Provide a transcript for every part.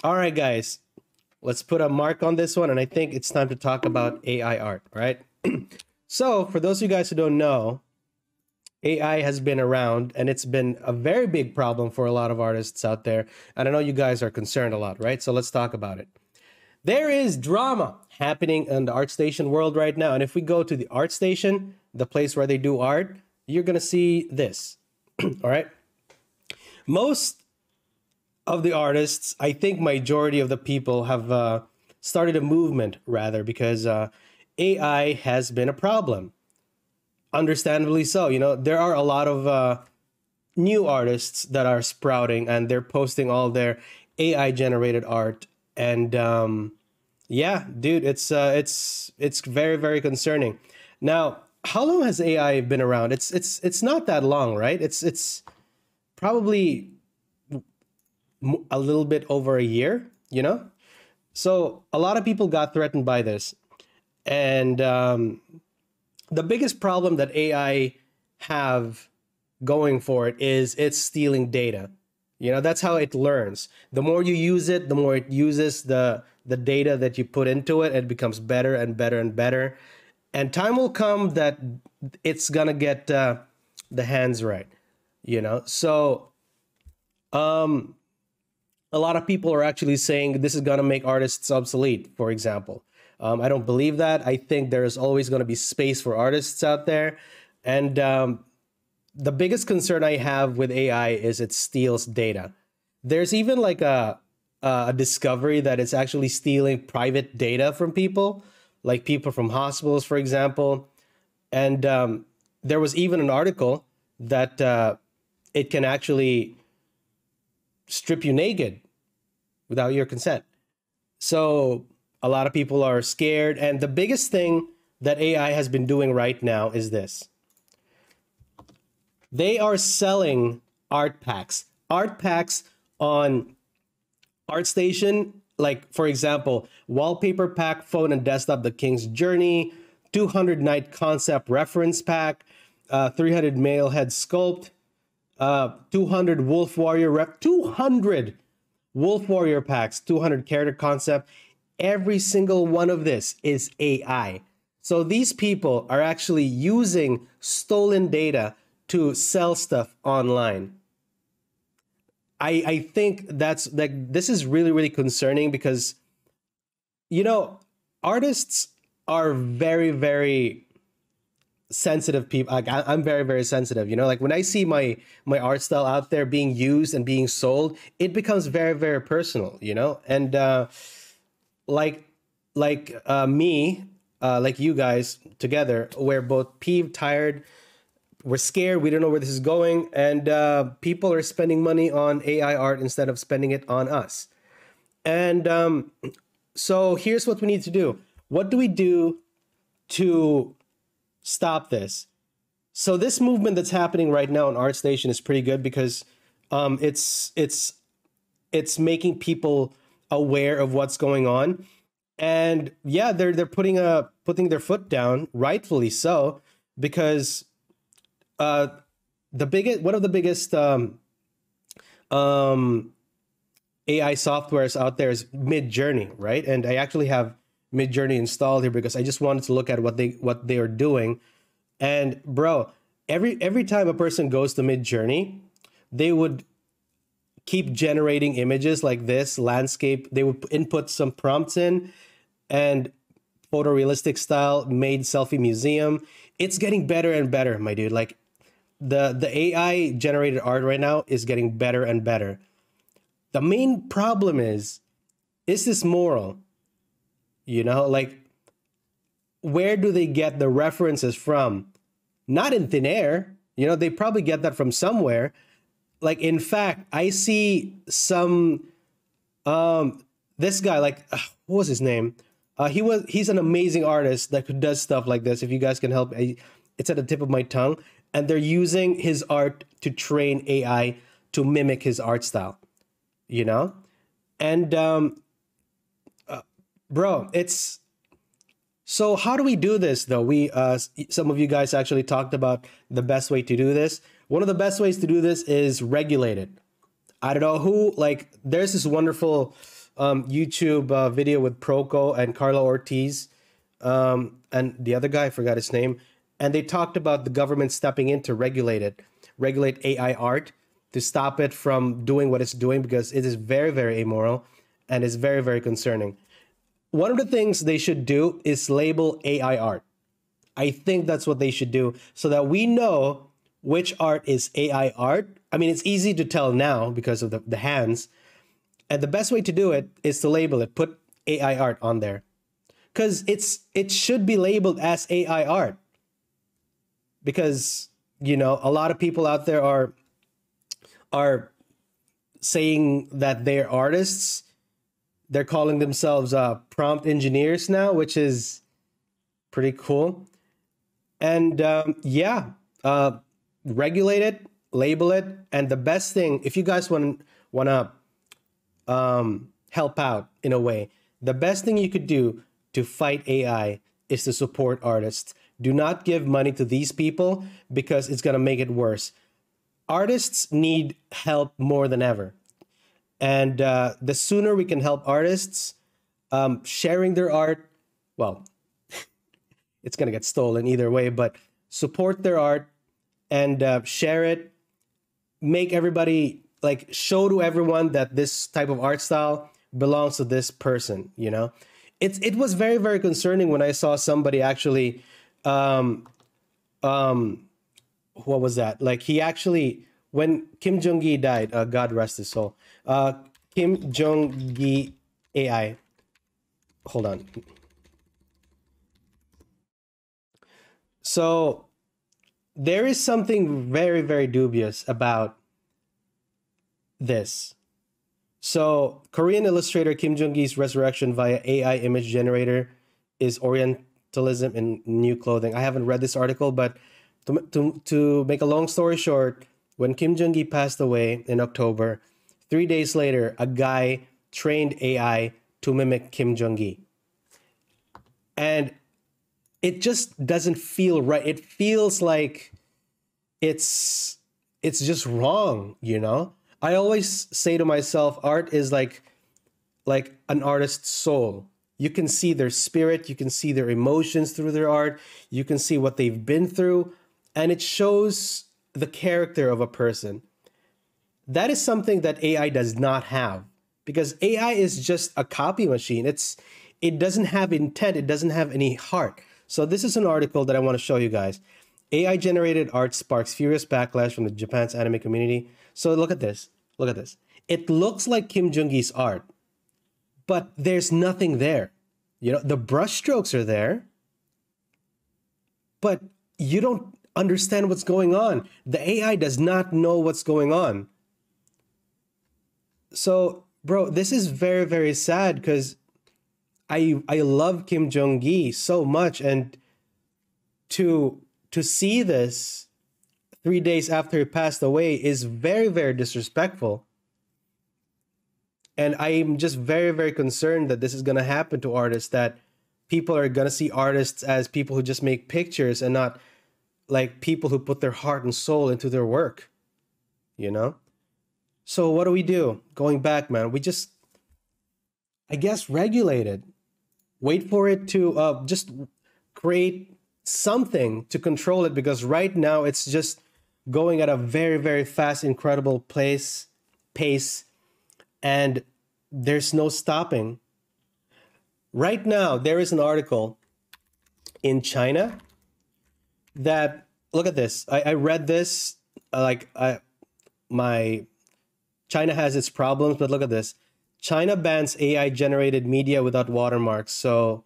All right, guys, let's put a mark on this one. And I think it's time to talk about AI art, right? So, for those of you guys who don't know, AI has been around and it's been a very big problem for a lot of artists out there. And I know you guys are concerned a lot, right? So, let's talk about it. There is drama happening in the ArtStation world right now. And if we go to the ArtStation, the place where they do art, you're going to see this. All right. Most of the artists, I think majority of the people have started a movement rather because AI has been a problem. Understandably so. You know, there are a lot of new artists that are sprouting and they're posting all their AI generated art. And yeah, dude, it's very, very concerning. Now, how long has AI been around? It's not that long, right? It's probably a little bit over a year, you know? So a lot of people got threatened by this. And the biggest problem that AI have going for it is it's stealing data. You know, that's how it learns. The more you use it, the more it uses the data that you put into it. It becomes better and better and better. And time will come that it's gonna get the hands right, you know? So a lot of people are actually saying this is going to make artists obsolete, for example. I don't believe that. I think there's always going to be space for artists out there. And the biggest concern I have with AI is it steals data. There's even like a discovery that it's actually stealing private data from people, like people from hospitals, for example. And there was even an article that it can actually strip you naked without your consent. So a lot of people are scared. And the biggest thing that AI has been doing right now is this. They are selling art packs on ArtStation. Like, for example, wallpaper pack, phone and desktop, The King's Journey, 200 Night Concept Reference Pack, 300 Male Head Sculpt, 200 Wolf Warrior 200 Wolf Warrior packs, 200 character concept. Every single one of this is AI. So these people are actually using stolen data to sell stuff online. I think that's like, this is really, really concerning because, you know, artists are very, very sensitive people. Like I'm very, very sensitive, you know, like when I see my art style out there being used and being sold, it becomes very, very personal, you know. And like me, like you guys together, we're both peeved, tired, we're scared, we don't know where this is going, and people are spending money on AI art instead of spending it on us. And so here's what we need to do. What do we do to stop this? So this movement that's happening right now on ArtStation is pretty good because it's making people aware of what's going on. And yeah, they're putting their foot down, rightfully so, because one of the biggest AI softwares out there is Midjourney, right? And I actually have Midjourney installed here because I just wanted to look at what they are doing. And bro, every time a person goes to Midjourney, they would keep generating images like this landscape. They would input some prompts in, and photorealistic style made selfie museum. It's getting better and better, my dude. Like the AI generated art right now is getting better and better. The main problem is this moral? You know, like, where do they get the references from? Not in thin air. You know, they probably get that from somewhere. Like, in fact, I see some, this guy, like, what was his name? He's an amazing artist that does stuff like this. If you guys can help, it's at the tip of my tongue. And they're using his art to train AI to mimic his art style, you know? And, bro, it's so how do we do this though? Some of you guys actually talked about the best way to do this. One of the best ways to do this is regulate it. I don't know who, like, there's this wonderful YouTube video with Proco and Carlo Ortiz, and the other guy, I forgot his name, and they talked about the government stepping in to regulate AI art to stop it from doing what it's doing because it is very, very immoral and is very, very concerning. One of the things they should do is label AI art. I think that's what they should do so that we know which art is AI art. I mean, it's easy to tell now because of the hands. And the best way to do it is to label it, put AI art on there. Because it should be labeled as AI art. Because, you know, a lot of people out there are saying that they're artists. They're calling themselves prompt engineers now, which is pretty cool. And regulate it, label it, and the best thing, if you guys want to help out in a way, the best thing you could do to fight AI is to support artists. Do not give money to these people because it's going to make it worse. Artists need help more than ever. And the sooner we can help artists sharing their art, well, it's going to get stolen either way, but support their art and share it. Make everybody, like, show to everyone that this type of art style belongs to this person, you know? It was very, very concerning when I saw somebody actually, what was that? Like, he actually, when Kim Jong-gi died, God rest his soul, Kim Jong-gi AI, hold on. So there is something very, very dubious about this. So Korean illustrator Kim Jong-gi's resurrection via AI image generator is Orientalism in new clothing. I haven't read this article, but to make a long story short, when Kim Jong-gi passed away in October, 3 days later, a guy trained AI to mimic Kim Jong-gi. And it just doesn't feel right. It feels like it's just wrong, you know? I always say to myself, art is like an artist's soul. You can see their spirit, you can see their emotions through their art, you can see what they've been through, and it shows the character of a person. That is something that AI does not have, because AI is just a copy machine. It doesn't have intent, it doesn't have any heart. So this is an article that I want to show you guys. AI generated art sparks furious backlash from the Japan's anime community. So look at this. Look at this. It looks like Kim Jong-gi's art, but there's nothing there. You know, the brushstrokes are there, but you don't understand what's going on. The AI does not know what's going on. So, bro, this is very, very sad because I love Kim Jong-gi so much, and to see this 3 days after he passed away is very, very disrespectful. And I'm just very, very concerned that this is going to happen to artists, that people are going to see artists as people who just make pictures and not like people who put their heart and soul into their work, you know? So what do? Going back, man, we just, I guess, regulate it. Wait for it to just create something to control it, because right now it's just going at a very, very fast, incredible pace, and there's no stopping. Right now, there is an article in China that, look at this. I read this, China has its problems, but look at this. China bans AI generated media without watermarks. So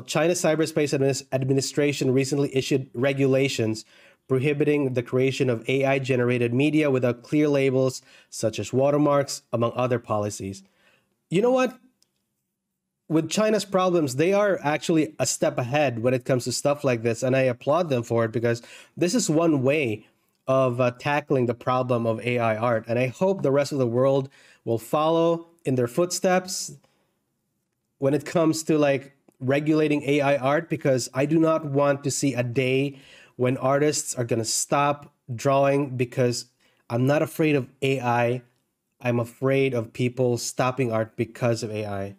China's Cyberspace Administration recently issued regulations prohibiting the creation of AI generated media without clear labels such as watermarks, among other policies. You know what? With China's problems, they are actually a step ahead when it comes to stuff like this, and I applaud them for it, because this is one way of tackling the problem of AI art, and I hope the rest of the world will follow in their footsteps when it comes to like regulating AI art, because I do not want to see a day when artists are going to stop drawing, because I'm not afraid of AI. I'm afraid of people stopping art because of AI.